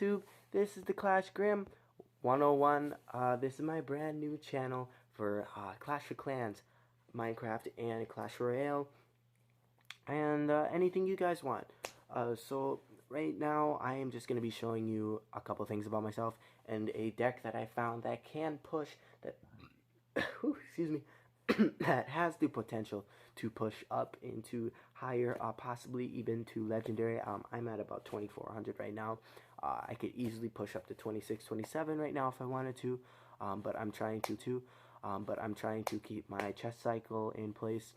YouTube? This is the Clash Grim 101. This is my brand new channel for Clash of Clans, Minecraft, and Clash Royale, and anything you guys want. So right now I am just going to be showing you a couple things about myself and a deck that I found that can push, that excuse me, that has the potential to push up into higher, possibly even to legendary. I'm at about 2400 right now. I could easily push up to 26, 27 right now if I wanted to, but I'm trying to too. But I'm trying to keep my chest cycle in place.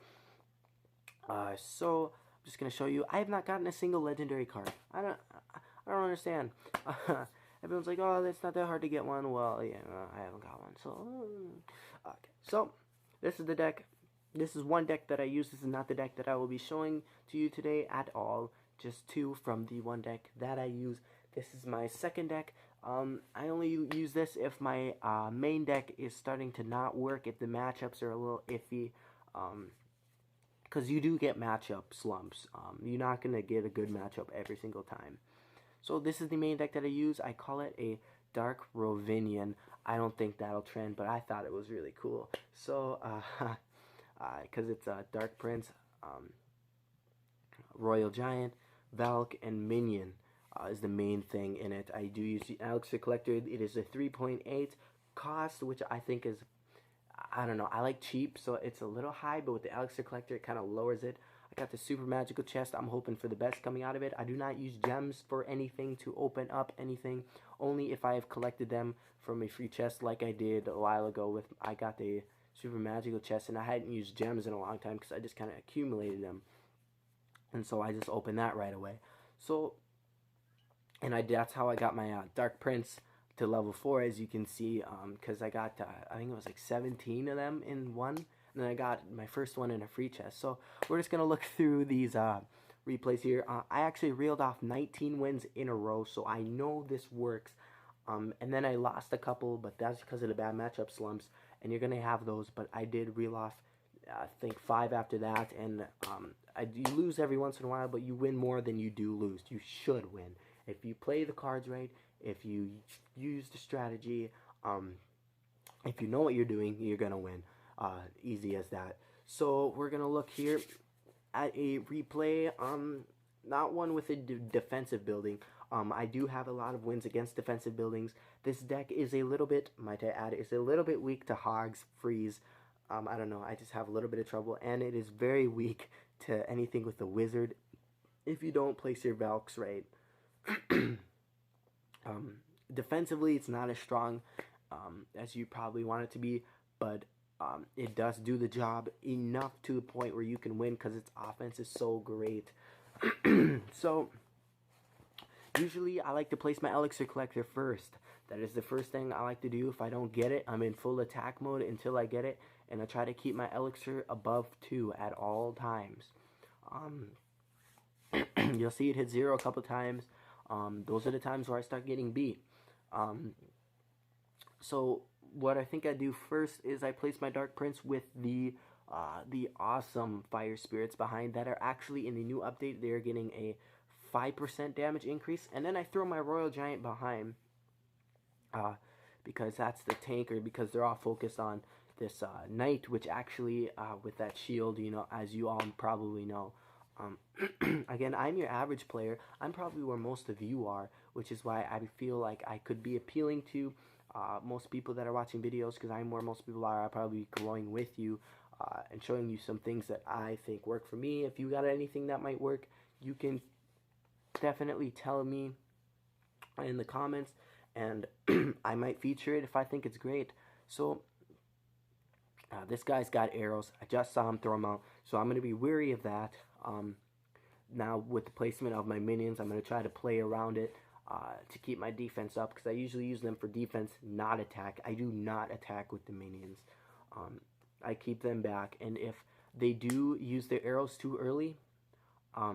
So I'm just gonna show you. I have not gotten a single legendary card. I don't understand. Everyone's like, oh, it's not that hard to get one. Well, yeah, I haven't got one. So okay, so this is the deck. This is one deck that I use. This is not the deck that I will be showing to you today at all. Just two from the one deck that I use. This is my second deck. I only use this if my main deck is starting to not work, if the matchups are a little iffy. Because you do get matchup slumps. You're not going to get a good matchup every single time. So this is the main deck that I use. I call it a Dark Rovinian. I don't think that'll trend, but I thought it was really cool. So, because it's a Dark Prince, Royal Giant, Valk, and Minion is the main thing in it. I do use the Elixir Collector. It is a 3.8 cost, which I think is, I don't know, I like cheap, so it's a little high, but with the Elixir Collector, it kind of lowers it. I got the Super Magical Chest. I'm hoping for the best coming out of it. I do not use gems for anything to open up anything, only if I have collected them from a free chest like I did a while ago with, I got the Super Magical Chest, and I hadn't used gems in a long time because I just kind of accumulated them. And so I just opened that right away. So, and that's how I got my Dark Prince to level 4, as you can see, because I got, I think it was like 17 of them in one. And then I got my first one in a free chest. So we're just going to look through these replays here. I actually reeled off 19 wins in a row, so I know this works. And then I lost a couple, but that's because of the bad matchup slumps. And you're going to have those, but I did reel off, I think, 5 after that. And you lose every once in a while, but you win more than you do lose. You should win. If you play the cards right, if you use the strategy, if you know what you're doing, you're going to win. Easy as that. So we're going to look here at a replay, not one with a defensive building. I do have a lot of wins against defensive buildings. This deck is a little bit, might I add, is a little bit weak to Hogs, Freeze. I don't know, I just have a little bit of trouble, and it is very weak to anything with the Wizard if you don't place your Valks right. Defensively, it's not as strong as you probably want it to be, but it does do the job enough to the point where you can win because its offense is so great. So, usually I like to place my Elixir Collector first. That is the first thing I like to do. If I don't get it, I'm in full attack mode until I get it, and I try to keep my Elixir above 2 at all times. You'll see it hit 0 a couple times. Those are the times where I start getting beat. So what I think I do first is I place my Dark Prince with the awesome Fire Spirits behind that are actually in the new update. They're getting a 5% damage increase, and then I throw my Royal Giant behind because that's the tanker, because they're all focused on this Knight, which actually with that shield, you know, as you all probably know. Again, I'm your average player. I'm probably where most of you are, which is why I feel like I could be appealing to most people that are watching videos, because I'm where most people are. I'll probably be growing with you and showing you some things that I think work for me. If you got anything that might work, you can definitely tell me in the comments, and I might feature it if I think it's great. So this guy's got arrows. I just saw him throw them out, so I'm going to be wary of that. Now with the placement of my minions, I'm going to try to play around it to keep my defense up, because I usually use them for defense, not attack. I do not attack with the minions. I keep them back, and if they do use their arrows too early, I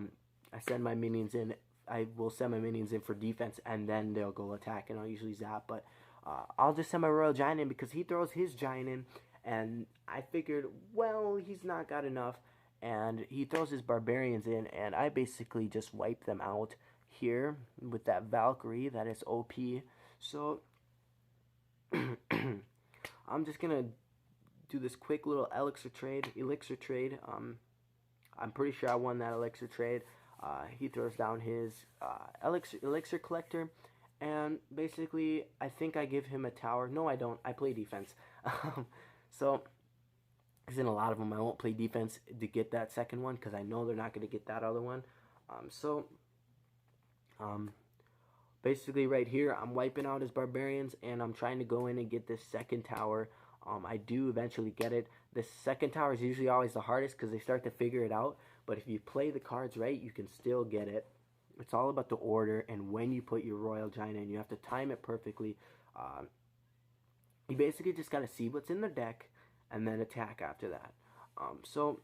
send my minions in. I will send my minions in for defense, and then they'll go attack, and I'll usually zap. But I'll just send my Royal Giant in because he throws his Giant in, and I figured, well, he's not got enough, and he throws his Barbarians in, and I basically just wipe them out here with that Valkyrie that is OP. So I'm just gonna do this quick little elixir trade. I'm pretty sure I won that elixir trade. He throws down his elixir collector, and basically I think I give him a tower. No, I don't. I play defense. So, because in a lot of them I won't play defense to get that second one because I know they're not going to get that other one. Um, Basically right here I'm wiping out his barbarians and I'm trying to go in and get this second tower. I do eventually get it. The second tower is usually always the hardest because they start to figure it out. But if you play the cards right, you can still get it. It's all about the order and when you put your Royal Giant in. You have to time it perfectly. You basically just got to see what's in the deck and then attack after that. So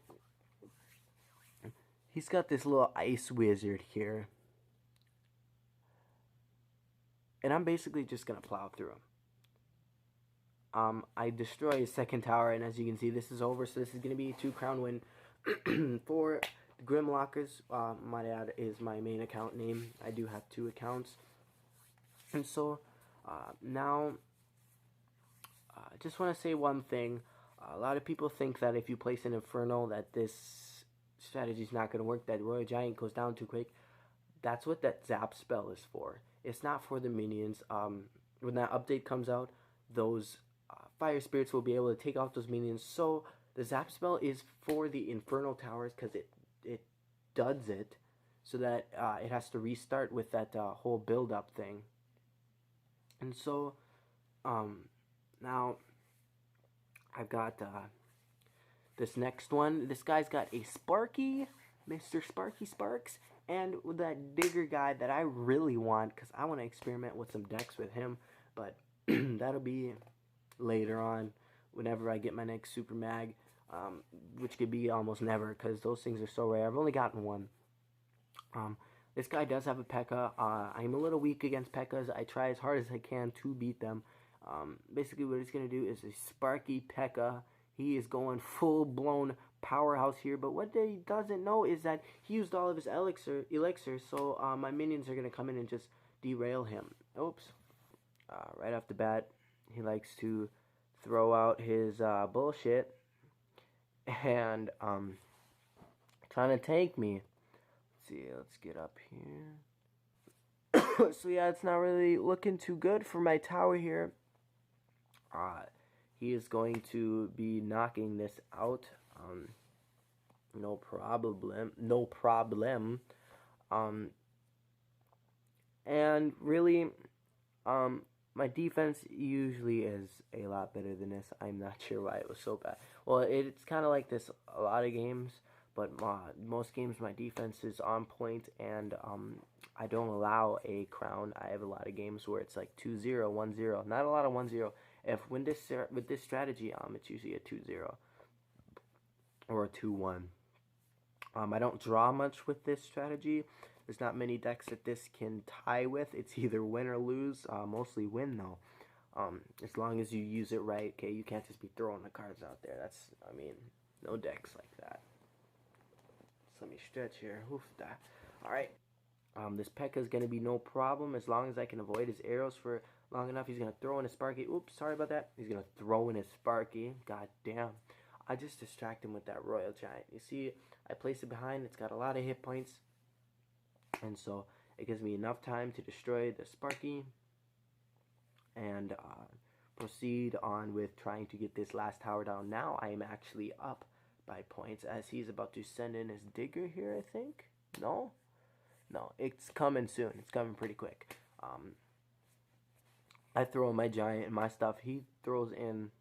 he's got this little ice wizard here. And I'm basically just going to plow through him. I destroy his second tower, and as you can see, this is over. So this is going to be 2 crown win for the Grimlockers. My add is my main account name. I do have 2 accounts. And so now I just want to say one thing. A lot of people think that if you place an Inferno that this strategy is not going to work, that Royal Giant goes down too quick. That's what that Zap spell is for. It's not for the minions. When that update comes out, those Fire Spirits will be able to take out those minions. So the Zap spell is for the Infernal Towers because it duds it so that it has to restart with that whole build-up thing. And so now I've got this next one. This guy's got a Sparky, Mr. Sparky Sparks, and with that Digger guy that I really want because I want to experiment with some decks with him. But that'll be later on whenever I get my next Super Mag, which could be almost never because those things are so rare. I've only gotten one. This guy does have a P.E.K.K.A. I'm a little weak against P.E.K.K.A.s. I try as hard as I can to beat them. Basically what he's going to do is a Sparky P.E.K.K.A. He is going full-blown powerhouse here, but what he doesn't know is that he used all of his elixir, so my minions are going to come in and just derail him. Oops. Right off the bat, he likes to throw out his bullshit and trying to take me. Let's see, let's get up here. So yeah, it's not really looking too good for my tower here. He is going to be knocking this out. No problem. And really, my defense usually is a lot better than this. I'm not sure why it was so bad. Well, it's kind of like this a lot of games, but most games my defense is on point, and I don't allow a crown. I have a lot of games where it's like 2-0, 1-0. Not a lot of 1-0. With this strategy, it's usually a 2-0 or a 2-1. I don't draw much with this strategy. There's not many decks that this can tie with. It's either win or lose. Mostly win though. As long as you use it right. Okay, you can't just be throwing the cards out there. No decks like that. So let me stretch here. Oof, that. All right. This P.E.K.K.A. is gonna be no problem as long as I can avoid his arrows for long enough. He's gonna throw in a Sparky. Oops, sorry about that. He's gonna throw in his Sparky. God damn. I just distract him with that Royal Giant. You see, I place it behind. It's got a lot of hit points. And so it gives me enough time to destroy the Sparky and proceed on with trying to get this last tower down. Now I am actually up by points as he's about to send in his Digger here, I think. No, it's coming soon. It's coming pretty quick. I throw in my Giant and my stuff. He throws in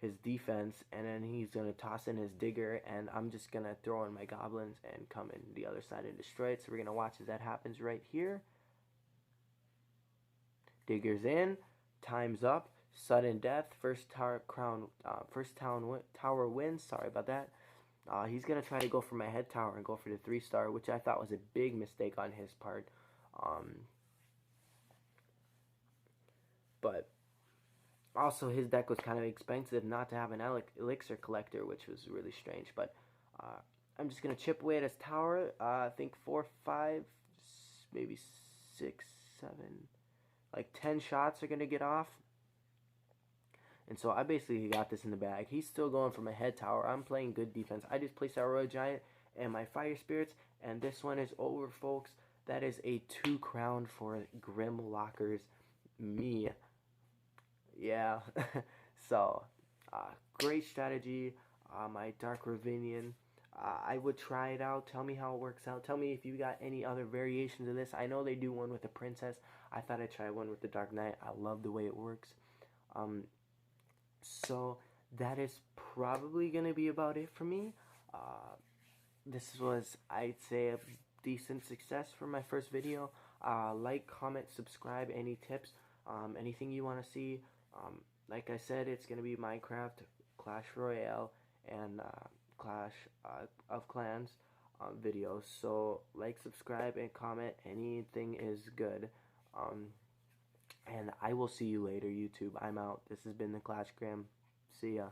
his defense, and then he's going to toss in his Digger, and I'm just going to throw in my Goblins and come in the other side and destroy it. So we're going to watch as that happens right here. Digger's in. Time's up. Sudden death. First tower wins. Sorry about that. He's going to try to go for my head tower and go for the 3-star, which I thought was a big mistake on his part. But also, his deck was kind of expensive not to have an elixir collector, which was really strange. But I'm just going to chip away at his tower. I think 4, 5, maybe 6, 7, like 10 shots are gonna get off. And so I basically got this in the bag. He's still going for my head tower. I'm playing good defense. I just placed our Royal Giant and my Fire Spirits, and this one is over, folks. That is a 2 crown for Grimlockers. Me. Yeah. So, great strategy. My Dark Ravinian. I would try it out. Tell me how it works out. Tell me if you got any other variations of this. I know they do one with the Princess. I thought I'd try one with the Dark Knight. I love the way it works. So that is probably going to be about it for me. This was, I'd say, a decent success for my first video. Like, comment, subscribe, any tips, anything you want to see. Like I said, it's going to be Minecraft, Clash Royale, and Clash of Clans videos. So like, subscribe, and comment. Anything is good. And I will see you later, YouTube. I'm out. This has been the Clash Gram. See ya.